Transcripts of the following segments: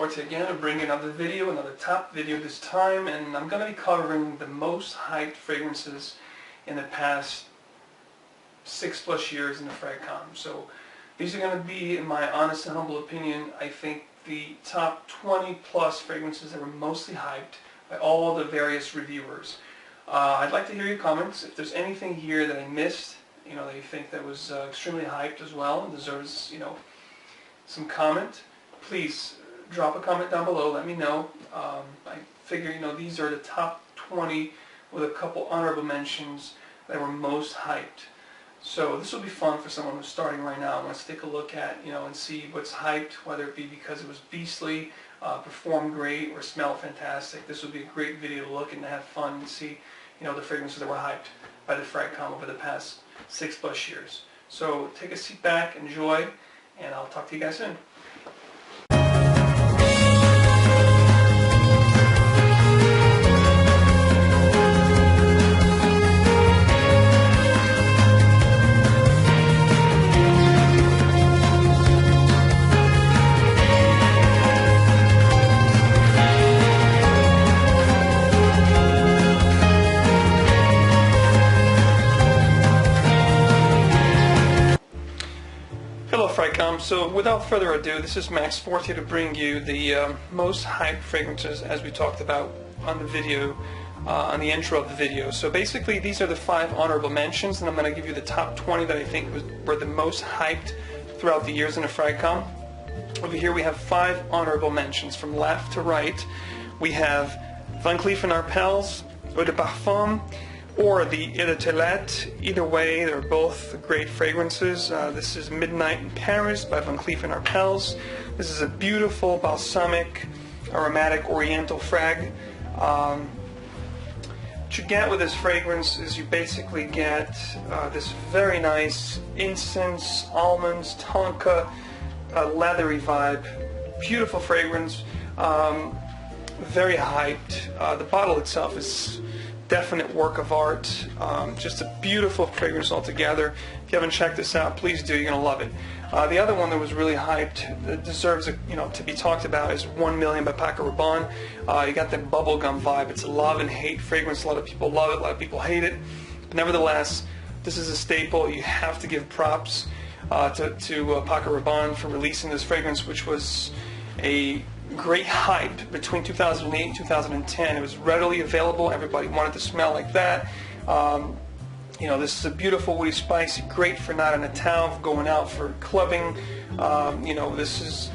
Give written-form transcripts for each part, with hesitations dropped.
Forte again. I'm bringing another video, another top video this time, and I'm going to be covering the most hyped fragrances in the past 6+ years in the FragComm. So these are going to be, in my honest and humble opinion, I think the top 20+ fragrances that were mostly hyped by all the various reviewers. I'd like to hear your comments. If there's anything here that I missed, that you think that was extremely hyped as well and deserves, some comment, please drop a comment down below. Let me know. I figure, these are the top 20 with a couple honorable mentions that were most hyped. So this will be fun for someone who's starting right now and wants to take a look at, and see what's hyped, whether it be because it was beastly, performed great, or smelled fantastic. This will be a great video to look and to have fun and see, the fragrances that were hyped by the FragComm over the past 6+ years. So take a seat back, enjoy, and I'll talk to you guys soon. FragComm. So without further ado, this is Max Forte to bring you the most hyped fragrances, as we talked about on the video, on the intro of the video. So basically these are the 5 honorable mentions, and I'm going to give you the top 20 that I think were the most hyped throughout the years in the FragComm. Over here we have 5 honorable mentions from left to right. We have Van Cleef & Arpels, Eau de Parfum, or the Eau de Toilette. Either way, they're both great fragrances. This is Midnight in Paris by Van Cleef & Arpels. This is a beautiful, balsamic, aromatic oriental frag. What you get with this fragrance is you basically get this very nice incense, almonds, tonka, leathery vibe. Beautiful fragrance, very hyped. The bottle itself is definite work of art, just a beautiful fragrance altogether. If you haven't checked this out, please do. You're gonna love it. The other one that was really hyped, that deserves to be talked about, is 1 Million by Paco Rabanne. You got that bubblegum vibe. It's a love and hate fragrance. A lot of people love it, a lot of people hate it. But nevertheless, this is a staple. You have to give props to Paco Rabanne for releasing this fragrance, which was a great hype between 2008 and 2010. It was readily available. Everybody wanted to smell like that. This is a beautiful, woody, spicy, great for night in a town, going out for clubbing. This is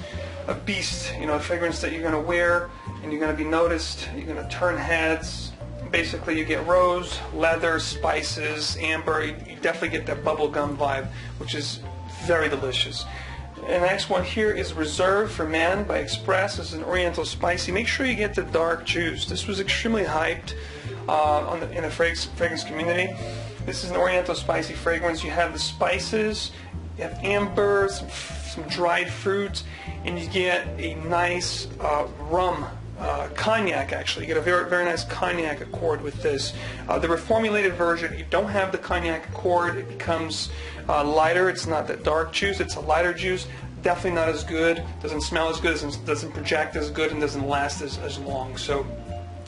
a beast, a fragrance that you're going to wear and you're going to be noticed. You're going to turn heads. Basically, you get rose, leather, spices, amber. You definitely get that bubblegum vibe, which is very delicious. And the next one here is Reserve for Man by Express. This is an Oriental Spicy. Make sure you get the dark juice. This was extremely hyped in the fragrance community. This is an Oriental Spicy fragrance. You have the spices, you have amber, some dried fruits, and you get a nice rum, cognac actually. You get a very, very nice cognac accord with this. The reformulated version, you don't have the cognac accord. It becomes lighter. It's not that dark juice. It's a lighter juice. Definitely not as good. Doesn't smell as good. Doesn't project as good, and doesn't last as long. So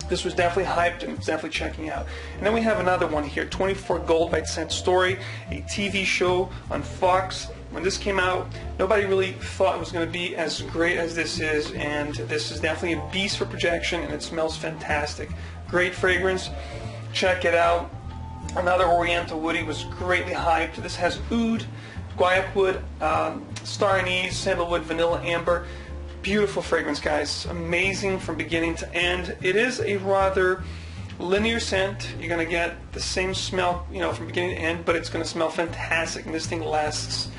this was definitely hyped, and it's definitely checking out. And then we have another one here, 24 Gold by Scent Story, a TV show on Fox. When this came out, nobody really thought it was going to be as great as this is, and this is definitely a beast for projection, and it smells fantastic. Great fragrance. Check it out. Another Oriental Woody was greatly hyped. This has oud, guaiac wood, star anise, sandalwood, vanilla, amber. Beautiful fragrance, guys. Amazing from beginning to end. It is a rather linear scent. You're going to get the same smell, from beginning to end, but it's going to smell fantastic, and this thing lasts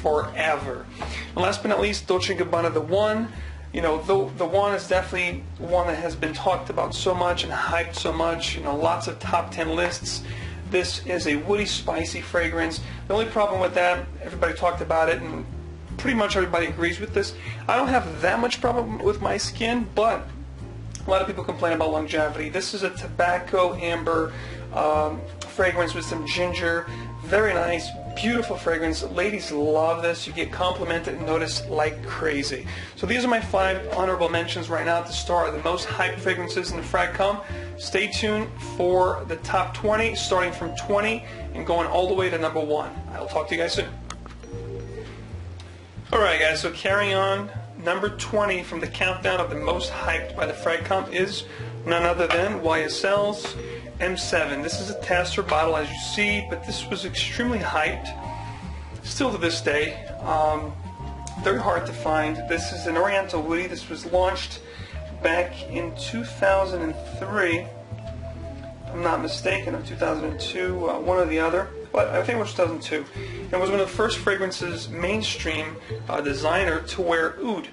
forever. And last but not least, Dolce & Gabbana The One. The One is definitely one that has been talked about so much and hyped so much. Lots of top 10 lists. This is a woody, spicy fragrance. The only problem with that, everybody talked about it, and pretty much everybody agrees with this. I don't have that much problem with my skin, but a lot of people complain about longevity. This is a tobacco amber fragrance with some ginger. Very nice, Beautiful fragrance. Ladies love this. You get complimented and noticed like crazy. So these are my 5 honorable mentions right now at the start of the most hyped fragrances in the FragComm. Stay tuned for the top 20, starting from 20 and going all the way to number 1. I'll talk to you guys soon. Alright guys, so carrying on, number 20 from the countdown of the most hyped by the FragComm is none other than YSL's M7. This is a tester bottle, as you see, but this was extremely hyped, still to this day. Very hard to find. This is an Oriental Woody. This was launched back in 2003, if I'm not mistaken, or 2002, one or the other, but I think it was 2002. It was one of the first fragrances, mainstream designer, to wear oud.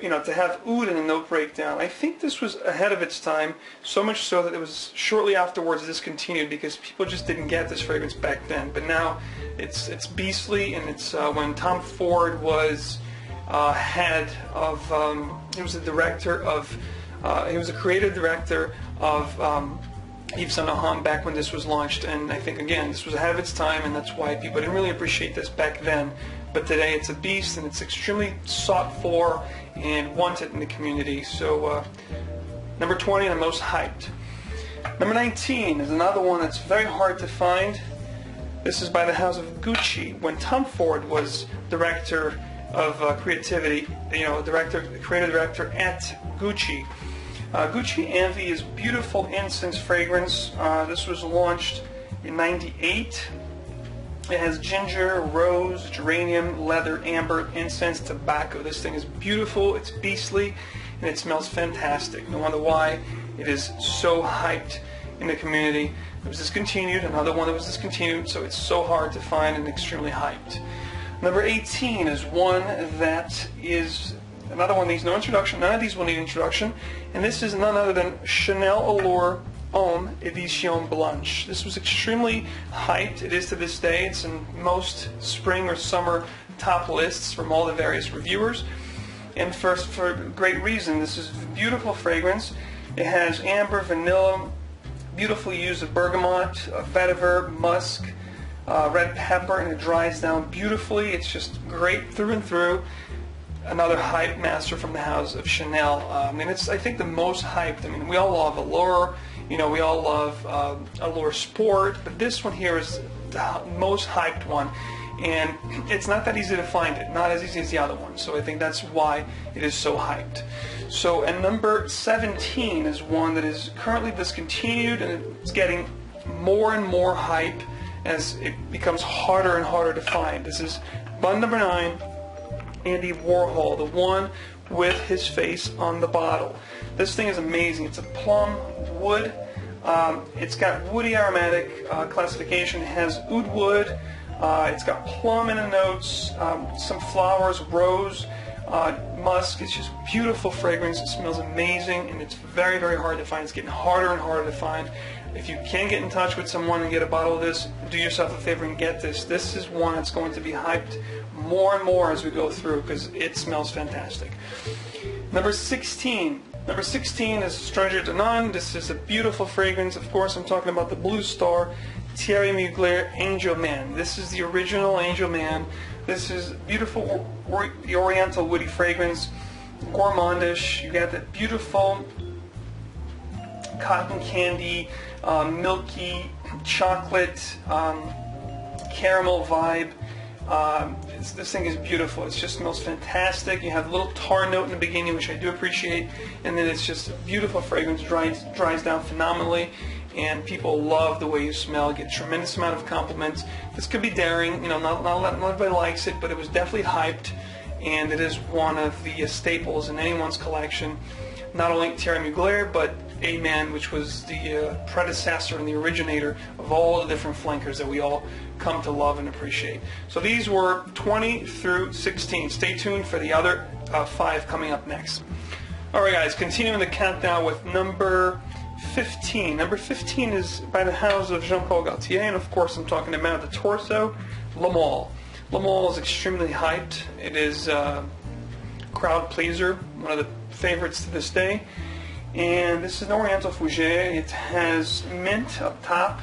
To have oud in a note breakdown. I think this was ahead of its time, so much so that it was shortly afterwards discontinued because people just didn't get this fragrance back then. But now it's beastly, and it's when Tom Ford was head of, he was the director of, he was the creative director of Yves Saint Laurent back when this was launched, and I think again this was ahead of its time, and that's why people didn't really appreciate this back then. But today it's a beast, and it's extremely sought for and wanted in the community. So number 20, the most hyped. Number 19 is another one that's very hard to find. This is by the house of Gucci. When Tom Ford was director of creativity, creative director at Gucci. Gucci Envy is beautiful incense fragrance. This was launched in '98. It has ginger, rose, geranium, leather, amber, incense, tobacco. This thing is beautiful, it's beastly, and it smells fantastic. No wonder why it is so hyped in the community. It was discontinued, another one that was discontinued, so it's so hard to find and extremely hyped. Number 18 is one that is another one that needs no introduction. None of these will need introduction, and this is none other than Chanel Allure Homme Edition Blanche. This was extremely hyped. It is to this day. It's in most spring or summer top lists from all the various reviewers, and for great reason. This is a beautiful fragrance. It has amber, vanilla, beautifully used of bergamot, vetiver, musk, red pepper, and it dries down beautifully. It's just great through and through. Another hype master from the house of Chanel. And it's, I think, the most hyped. I mean, we all love Allure. We all love Allure Sport, but this one here is the most hyped one, and it's not that easy to find it, not as easy as the other one, so I think that's why it is so hyped. So, and number 17 is one that is currently discontinued, and it's getting more and more hype as it becomes harder and harder to find. This is Bun number 9, Andy Warhol, the one with his face on the bottle. This thing is amazing. It's a plum wood. It's got woody aromatic classification. It has oud wood. It's got plum in the notes, some flowers, rose, musk. It's just beautiful fragrance. It smells amazing, and it's very, very hard to find. It's getting harder and harder to find. If you can get in touch with someone and get a bottle of this, do yourself a favor and get this. This is one that's going to be hyped more and more as we go through because it smells fantastic. Number 16. Number 16 is Stranger to None. This is a beautiful fragrance. Of course, I'm talking about the Blue Star Thierry Mugler Angel Man. This is the original Angel Man. This is beautiful Oriental woody fragrance, gourmandish. You got that beautiful cotton candy, milky chocolate, caramel vibe. This thing is beautiful. It just smells fantastic. You have a little tar note in the beginning, which I do appreciate, and then it's just a beautiful fragrance. Dries down phenomenally, and people love the way you smell. Get a tremendous amount of compliments. This could be daring, not everybody likes it, but it was definitely hyped, and it is one of the staples in anyone's collection. Not only Thierry Mugler, but A-Man, which was the predecessor and the originator of all the different flankers that we all come to love and appreciate. So these were 20 through 16. Stay tuned for the other 5 coming up next. Alright guys, continuing the countdown with number 15. Number 15 is by the house of Jean-Paul Gaultier, and of course I'm talking about the Torso Le Male. Le Male is extremely hyped. It is a crowd pleaser, one of the favorites to this day. And this is an Oriental Fougere. It has mint up top.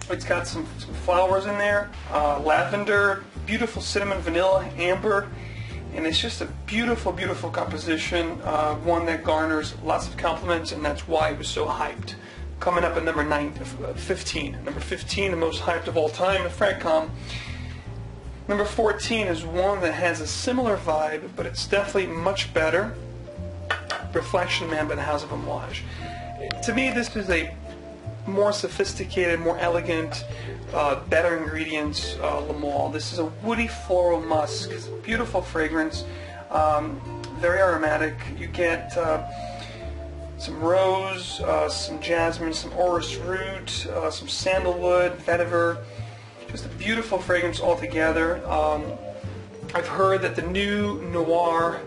It's got some flowers in there, lavender, beautiful cinnamon, vanilla, amber, and it's just a beautiful, beautiful composition, one that garners lots of compliments, and that's why it was so hyped. Coming up at number 15. Number 15, the most hyped of all time, the FragComm. Number 14 is one that has a similar vibe, but it's definitely much better. Reflection Man by the House of Amouage. To me, this is a more sophisticated, more elegant, better ingredients Le Malt. This is a woody floral musk. It's a beautiful fragrance, very aromatic. You get some rose, some jasmine, some orris root, some sandalwood, vetiver. Just a beautiful fragrance altogether. I've heard that the new Noir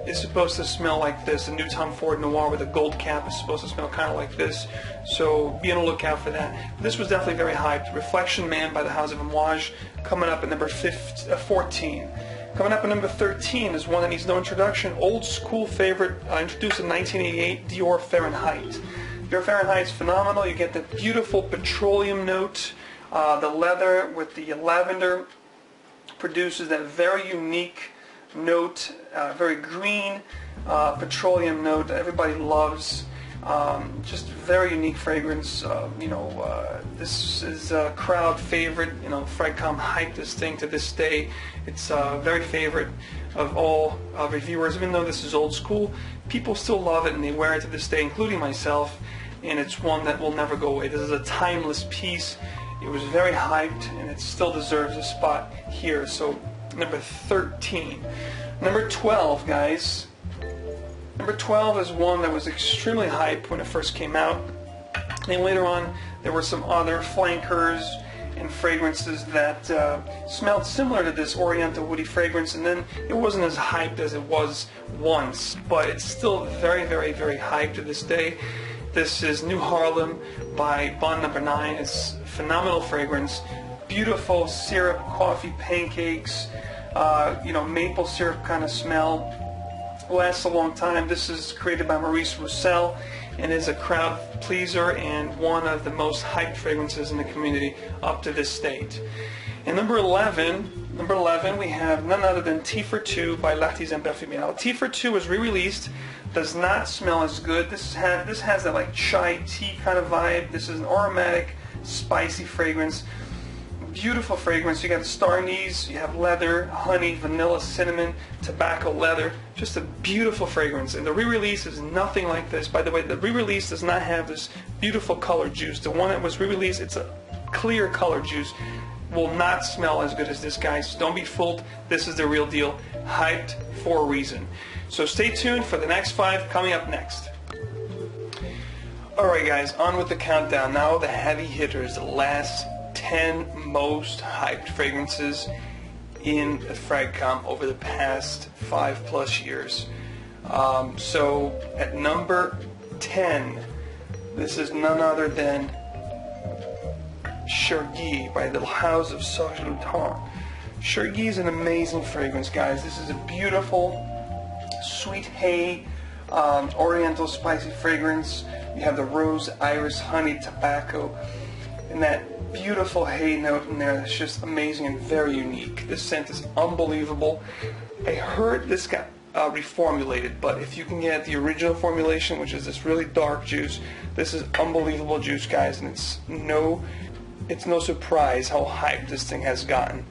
is supposed to smell like this. The new Tom Ford Noir with a gold cap is supposed to smell kind of like this. So be on the lookout for that. This was definitely very hyped. Reflection Man by the House of Amouage coming up at number 14. Coming up at number 13 is one that needs no introduction. Old school favorite, introduced in 1988, Dior Fahrenheit. Dior Fahrenheit is phenomenal. You get the beautiful petroleum note. The leather with the lavender produces that very unique note, very green petroleum note that everybody loves. Just very unique fragrance. This is a crowd favorite. FragComm hyped this thing to this day. It's a very favorite of all reviewers. Even though this is old school, people still love it and they wear it to this day, including myself. And it's one that will never go away. This is a timeless piece. It was very hyped and it still deserves a spot here. So number 13. Number 12, guys. Number 12 is one that was extremely hyped when it first came out. And later on, there were some other flankers and fragrances that smelled similar to this Oriental woody fragrance, and then it wasn't as hyped as it was once, but it's still very, very, very hyped to this day. This is New Harlem by Bond Number 9. It's a phenomenal fragrance. Beautiful syrup, coffee, pancakes, maple syrup kind of smell. Lasts a long time. This is created by Maurice Roussel and is a crowd pleaser and one of the most hyped fragrances in the community up to this date. And number 11, we have none other than Tea for Two by L'Artisan Parfumé. Now, Tea for Two was re-released. Does not smell as good. This has that like chai tea kind of vibe. This is an aromatic, spicy fragrance. Beautiful fragrance. You got the star anise, you have leather, honey, vanilla, cinnamon, tobacco, leather. Just a beautiful fragrance. And the re-release is nothing like this. By the way, the re-release does not have this beautiful color juice. The one that was re-released, it's a clear color juice. Will not smell as good as this, guys. Don't be fooled. This is the real deal. Hyped for a reason. So stay tuned for the next 5 coming up next. Alright guys, on with the countdown. Now the heavy hitters, the last 10 most hyped fragrances in the FragComm over the past 5+ years. So at number 10, this is none other than Shirky by the House of Saint-Laurent. Shirky is an amazing fragrance, guys. This is a beautiful, sweet hay, oriental spicy fragrance. You have the rose, iris, honey, tobacco, and that beautiful hay note in there that's just amazing and very unique. This scent is unbelievable. I heard this got reformulated, but if you can get the original formulation, which is this really dark juice, this is unbelievable juice, guys, and it's no surprise how hyped this thing has gotten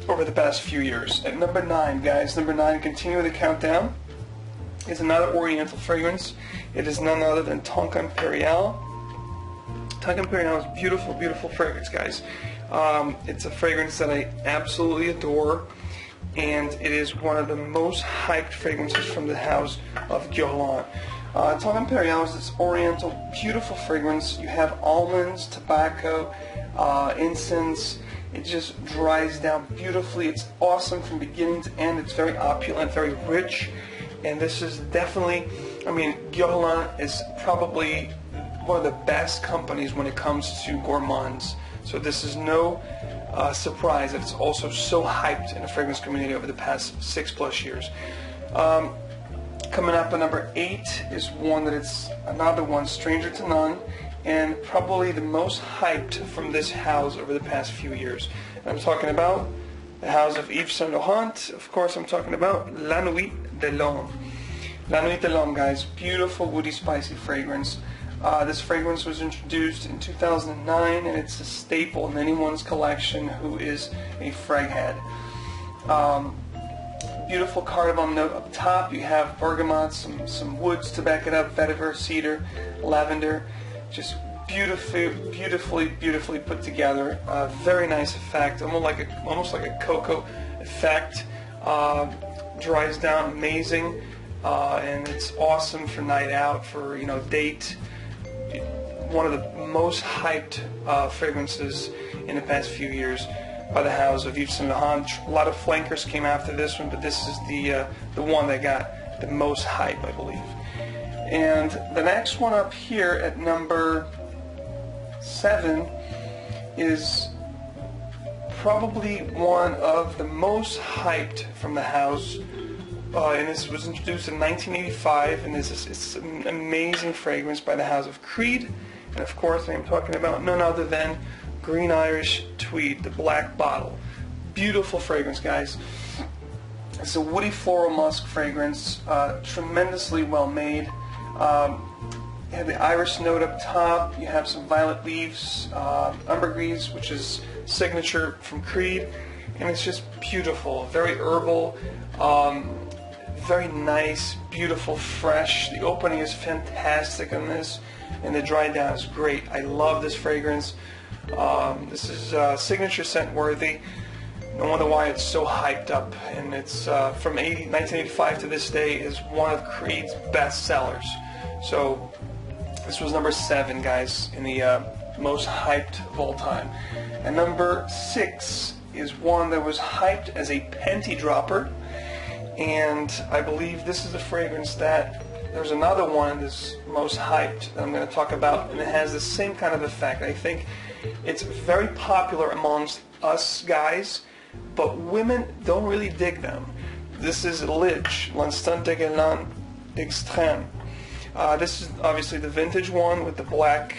over the past few years. At number 9, guys, number 9, continue the countdown, is another Oriental fragrance. It is none other than Tonka Imperial. Tonka Imperial is beautiful, beautiful fragrance, guys. It's a fragrance that I absolutely adore, and it is one of the most hyped fragrances from the house of Guerlain. Tonka Imperial is this Oriental, beautiful fragrance. You have almonds, tobacco, incense. It just dries down beautifully. It's awesome from beginning to end. It's very opulent, very rich, and this is definitely, Guerlain is probably one of the best companies when it comes to gourmands. So this is no surprise that it's also so hyped in the fragrance community over the past 6+ years. Coming up at number 8 is one that it's another one, stranger to none. and probably the most hyped from this house over the past few years. And I'm talking about the house of Yves Saint Laurent. Of course, I'm talking about Lana Wheat de l'Homme. Lana Wheat de l'Homme, guys, beautiful woody spicy fragrance. This fragrance was introduced in 2009, and it's a staple in anyone's collection who is a frag head. Beautiful cardamom note up top. You have bergamot, some woods to back it up, vetiver, cedar, lavender. Just beautifully put together. Very nice effect, almost like a cocoa effect. Dries down amazing, and it's awesome for night out, for date. One of the most hyped fragrances in the past few years by the house of Yves Saint Laurent. A lot of flankers came after this one, but this is the one that got the most hype, I believe. And the next one up here at number 7 is probably one of the most hyped from the house. And this was introduced in 1985, and it's an amazing fragrance by the house of Creed. And of course, I'm talking about none other than Green Irish Tweed, the black bottle. Beautiful fragrance, guys. It's a woody floral musk fragrance, tremendously well made. You have the iris note up top. You have some violet leaves, ambergris, which is signature from Creed, and it's just beautiful, very herbal, very nice, beautiful, fresh. The opening is fantastic on this, and the dry down is great. I love this fragrance. This is signature scent worthy. No wonder why it's so hyped up, and it's from 1985 to this day is one of Creed's best sellers. So this was number 7, guys, in the most hyped of all time. And number 6 is one that was hyped as a panty dropper, and I believe this is a fragrance that there's another one that's most hyped that I'm going to talk about, and it has the same kind of effect. I think it's very popular amongst us guys, but women don't really dig them. This is Lidge, L'Instant Dégueulant Extrême. This is obviously the vintage one with the black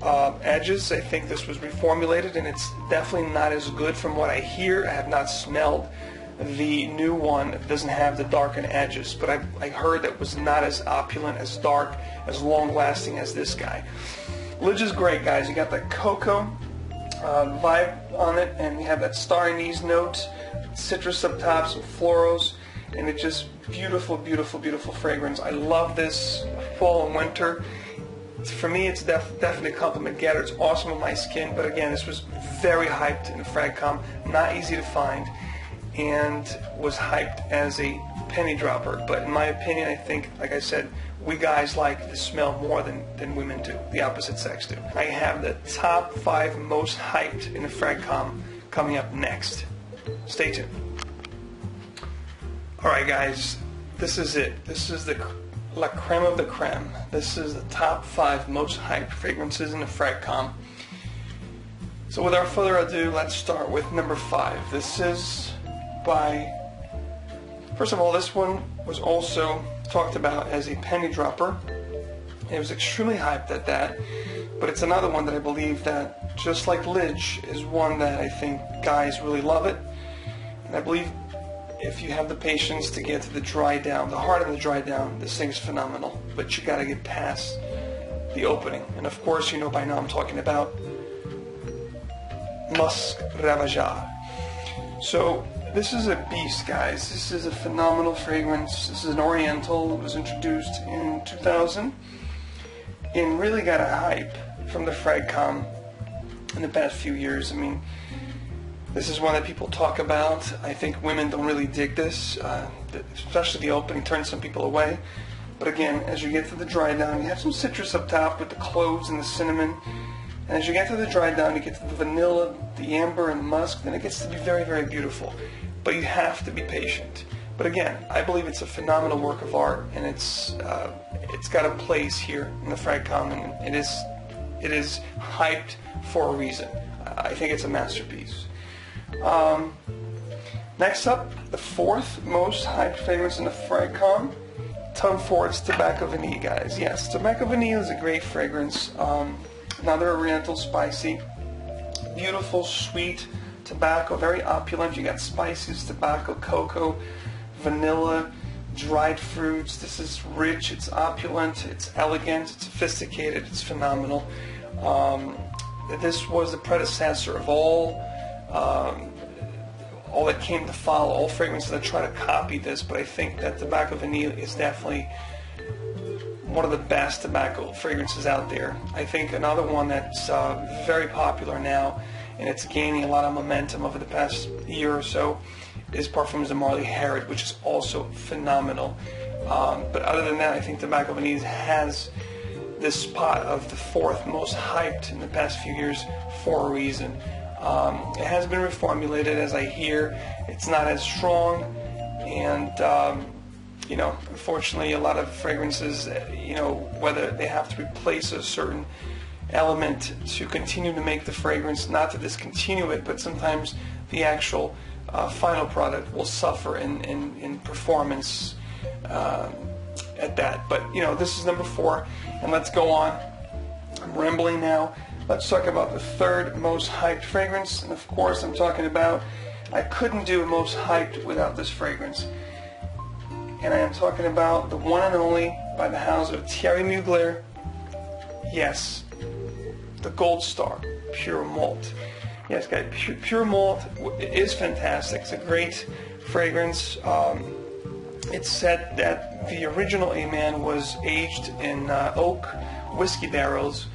edges. I think this was reformulated, and it's definitely not as good from what I hear. I have not smelled the new one. It doesn't have the darkened edges, but I heard that it was not as opulent, as dark, as long-lasting as this guy. Lidge is great, guys. You got the cocoa vibe on it, and you have that star anise note, citrus up top, some florals, and it's just beautiful fragrance. I love this fall and winter. For me, it's definitely a compliment getter. It's awesome on my skin, but again, this was very hyped in the FragComm, not easy to find, and was hyped as a penny dropper. But in my opinion, I think, like I said, we guys like the smell more than women do, the opposite sex do. I have the top 5 most hyped in the FragComm coming up next. Stay tuned. Alright guys, this is it. This is the La Creme of the Creme. This is the top 5 most hyped fragrances in the FragComm. So without further ado, let's start with number 5. This is by, first of all, this one was also talked about as a penny dropper. It was extremely hyped at that, but it's another one that I believe that, just like Lidge, is one that I think guys really love it. And I believe if you have the patience to get to the dry down, the heart of the dry down, this thing's phenomenal. But you gotta get past the opening. And of course, you know by now I'm talking about Musc Ravageur. So this is a beast, guys. This is a phenomenal fragrance. This is an Oriental. It was introduced in 2000 and really got a hype from the FragComm in the past few years. I mean, this is one that people talk about. I think women don't really dig this, especially the opening turns some people away. But again, as you get to the dry down, you have some citrus up top with the cloves and the cinnamon. And as you get to the dry down, you get to the vanilla, the amber, and the musk, then it gets to be very beautiful. But you have to be patient. But again, I believe it's a phenomenal work of art, and it's got a place here in the FragComm, and it is hyped for a reason. I think it's a masterpiece. Next up, the 4th most hyped fragrance in the FragComm, Tom Ford's Tobacco Vanille, guys. Yes, Tobacco Vanille is a great fragrance. Another Oriental spicy, beautiful sweet tobacco, very opulent. You got spices, tobacco, cocoa, vanilla, dried fruits. This is rich, it's opulent, it's elegant, it's sophisticated, it's phenomenal. This was the predecessor of all that came to follow, all fragrances that try to copy this, but I think that Mecca Vanille is definitely one of the best tobacco fragrances out there. I think another one that's very popular now, and it's gaining a lot of momentum over the past year or so, is Parfums de Marly Herod, which is also phenomenal. But other than that, I think the Mecca Vanille has this spot of the fourth most hyped in the past few years for a reason. It has been reformulated, as I hear. It's not as strong, and unfortunately, a lot of fragrances, whether they have to replace a certain element to continue to make the fragrance, not to discontinue it, but sometimes the actual final product will suffer in performance at that. But this is number 4, and let's go on. I'm rambling now. Let's talk about the third most hyped fragrance, and of course I'm talking about, I couldn't do most hyped without this fragrance, and I am talking about the one and only by the house of Thierry Mugler. Yes, the Gold Star Pure Malt. Yes, guys, Pure Malt is fantastic. It's a great fragrance. It's said that the original A-Man was aged in oak whiskey barrels,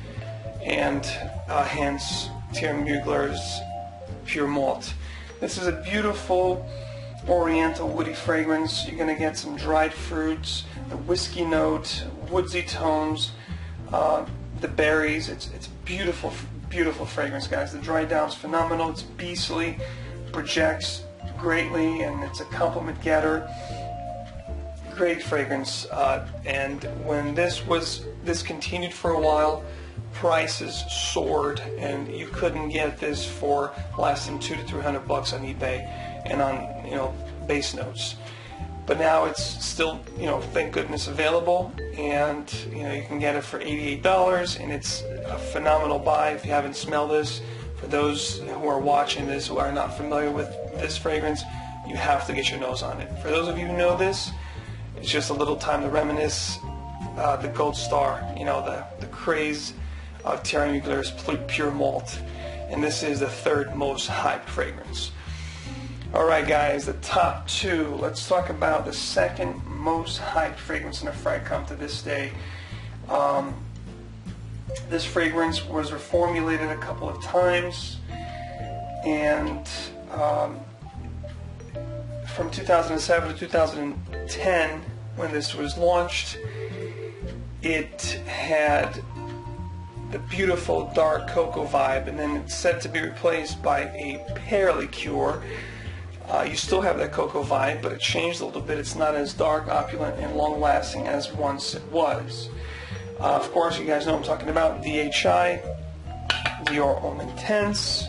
and hence Thierry Mugler's Pure Malt. This is a beautiful Oriental woody fragrance. You're going to get some dried fruits, the whiskey note, woodsy tones, the berries. It's beautiful, beautiful fragrance, guys. The dry down's phenomenal. It's beastly, projects greatly, and it's a compliment getter. Great fragrance. And when this was discontinued for a while, prices soared, and you couldn't get this for less than $200 to $300 on eBay and on base notes. But now it's still thank goodness available, and you can get it for $88, and it's a phenomenal buy. If you haven't smelled this, for those who are watching this who are not familiar with this fragrance, you have to get your nose on it. For those of you who know this, it's just a little time to reminisce the Gold Star, the craze of Thierry Mugler's Pure Malt, and this is the third most hyped fragrance. Alright guys, the top 2. Let's talk about the second most hyped fragrance in the FragComm to this day. This fragrance was reformulated a couple of times, and from 2007 to 2010, when this was launched, it had the beautiful dark cocoa vibe, and then it's set to be replaced by a pear liqueur. You still have that cocoa vibe, but it changed a little bit. It's not as dark, opulent, and long-lasting as once it was. Of course, you guys know I'm talking about DHI, Dior Homme Intense,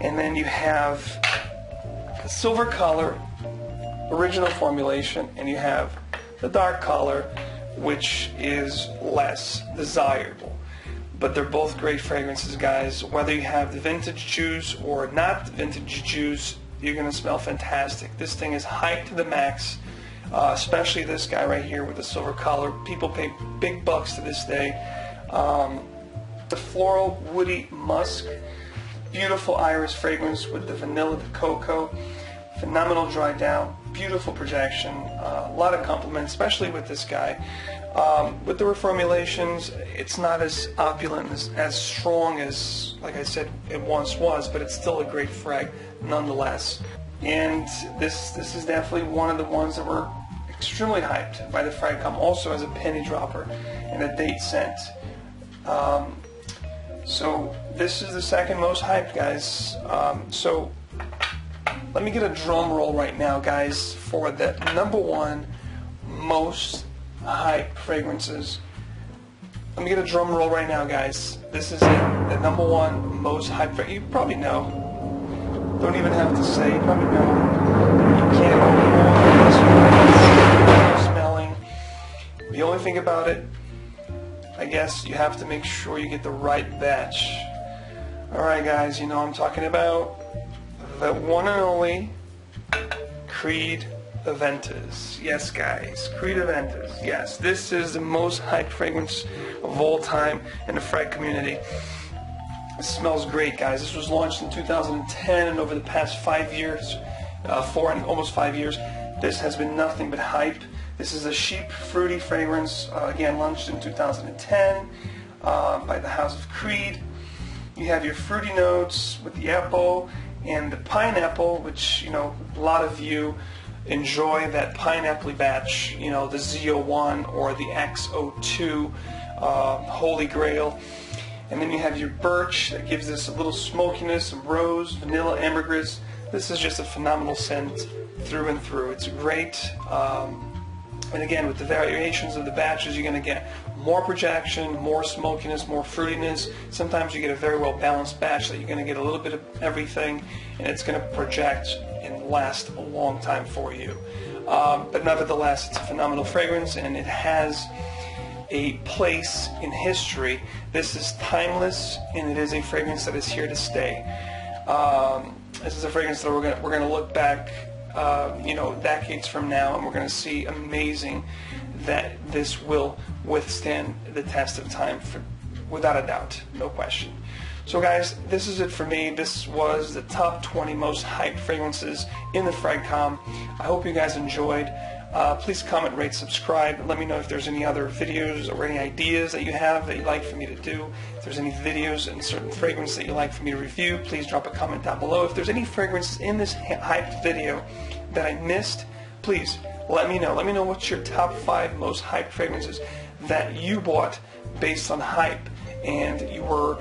and then you have the silver color, original formulation, and you have the dark color, which is less desirable. But they're both great fragrances, guys. Whether you have the vintage juice or not the vintage juice, you're going to smell fantastic. This thing is hyped to the max, especially this guy right here with the silver color. People pay big bucks to this day. The floral, woody musk, beautiful iris fragrance with the vanilla, the cocoa, phenomenal dry down, beautiful projection, a lot of compliments, especially with this guy. With the reformulations, it's not as opulent, as strong as, like I said, it once was, but it's still a great frag nonetheless. And this is definitely one of the ones that were extremely hyped by the FragComm, also as a penny dropper and a date scent. So this is the second most hyped, guys. So let me get a drum roll right now, guys, for the number 1 most hyped fragrances. Let me get a drum roll right now, guys. This is it, the number 1 most hyped fragrance. You probably know. Don't even have to say. You probably know. You can't go wrong with this fragrance. Smelling. The only thing about it, I guess you have to make sure you get the right batch. Alright guys, you know what I'm talking about. The one and only Creed Aventus. Yes guys, Creed Aventus. Yes, this is the most hyped fragrance of all time in the frag community. It smells great guys. This was launched in 2010, and over the past 5 years, almost 5 years, this has been nothing but hype. This is a sheep fruity fragrance, again launched in 2010 by the House of Creed. You have your fruity notes with the apple and the pineapple, which, you know, a lot of you enjoy that pineapple batch, you know, the Z01 or the X02 Holy Grail. And then you have your birch that gives this a little smokiness, some rose, vanilla, ambergris. This is just a phenomenal scent through and through. It's great. And again, with the variations of the batches, you're going to get more projection, more smokiness, more fruitiness. Sometimes you get a very well balanced batch that you're going to get a little bit of everything, and it's going to project and last a long time for you. But nevertheless, it's a phenomenal fragrance, and it has a place in history. This is timeless, and it is a fragrance that is here to stay. This is a fragrance that we're going to look back, you know, decades from now, and we're going to see amazing that this will withstand the test of time, without a doubt, no question. So guys, this is it for me. This was the top 20 most hyped fragrances in the FragComm. I hope you guys enjoyed. Please comment, rate, subscribe. Let me know if there's any other videos or any ideas that you have that you'd like for me to do. If there's any videos and certain fragrances that you'd like for me to review, please drop a comment down below. If there's any fragrances in this hyped video that I missed, please let me know. Let me know what's your top 5 most hyped fragrances that you bought based on hype and you were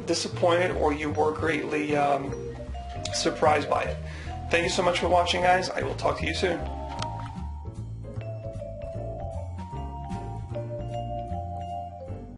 disappointed or you were greatly surprised by it. Thank you so much for watching, guys. I will talk to you soon.